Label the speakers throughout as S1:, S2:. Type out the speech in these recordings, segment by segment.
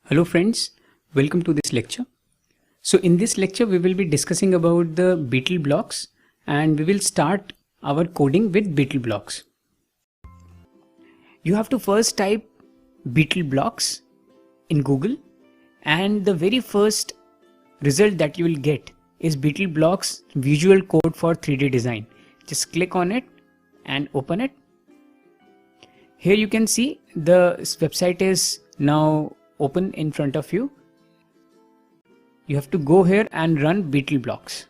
S1: Hello friends, welcome to this lecture. So in this lecture we will be discussing about the BeetleBlocks and we will start our coding with BeetleBlocks. You have to first type BeetleBlocks in Google and the very first result that you will get is BeetleBlocks Visual Code for 3D Design. Just click on it and open it. Here you can see the website is now open in front of you. You have to go here and run BeetleBlocks.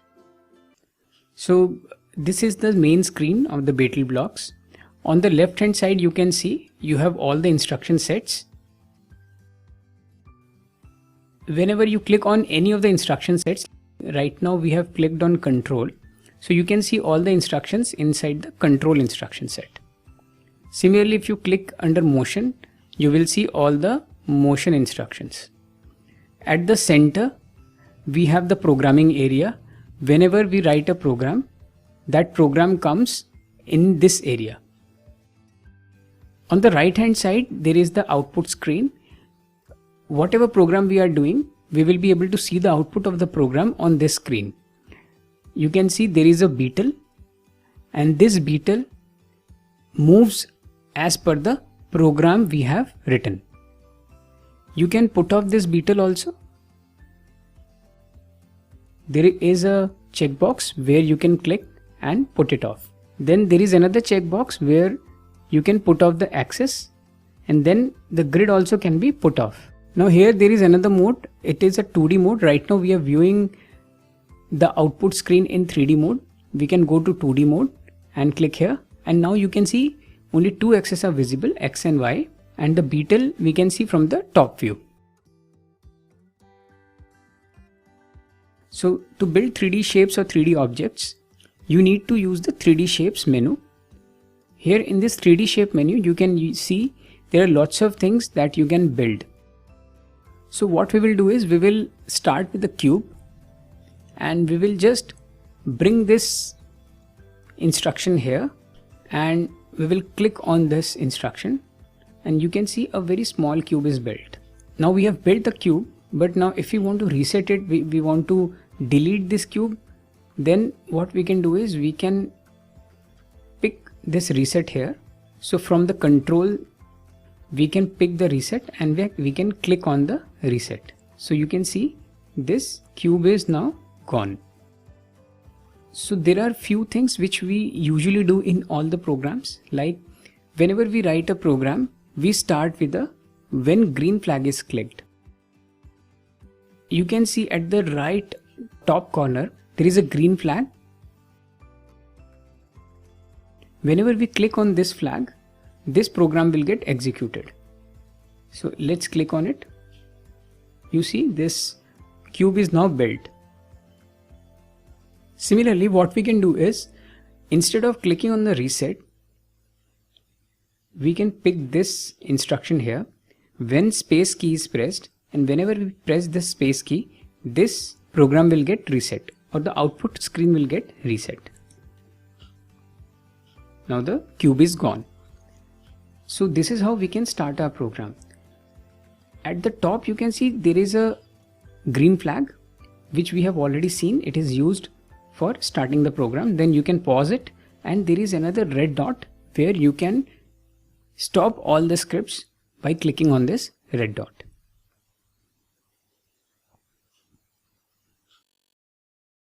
S1: So this is the main screen of the BeetleBlocks. On the left hand side you can see you have all the instruction sets. Whenever you click on any of the instruction sets, right now we have clicked on control. So you can see all the instructions inside the control instruction set. Similarly, if you click under motion, you will see all the motion instructions. At the center, we have the programming area. Whenever we write a program, that program comes in this area. On the right hand side, there is the output screen. Whatever program we are doing, we will be able to see the output of the program on this screen. You can see there is a beetle and this beetle moves as per the program we have written. You can put off this beetle also. There is a checkbox where you can click and put it off. Then there is another checkbox where you can put off the axis and then the grid also can be put off. Now here there is another mode. It is a 2D mode. Right now we are viewing the output screen in 3D mode. We can go to 2D mode and click here. And now you can see only two axes are visible, X and Y. And the beetle we can see from the top view. So to build 3D shapes or 3D objects, you need to use the 3D shapes menu. Here in this 3D shape menu, you can see there are lots of things that you can build. So what we will do is we will start with the cube and we will just bring this instruction here and we will click on this instruction. And you can see a very small cube is built. Now we have built the cube, but now if we want to reset it, we want to delete this cube, then what we can do is we can pick this reset here. So from the control, we can pick the reset and we can click on the reset. So you can see this cube is now gone. So there are few things which we usually do in all the programs, like whenever we write a program, we start with a when green flag is clicked. You can see at the right top corner, there is a green flag. Whenever we click on this flag, this program will get executed. So let's click on it. You see this cube is now built. Similarly, what we can do is instead of clicking on the reset, we can pick this instruction here when space key is pressed, and whenever we press the space key, this program will get reset or the output screen will get reset. Now the cube is gone. So this is how we can start our program. At the top you can see there is a green flag which we have already seen. It is used for starting the program. Then you can pause it and there is another red dot where you can stop all the scripts by clicking on this red dot.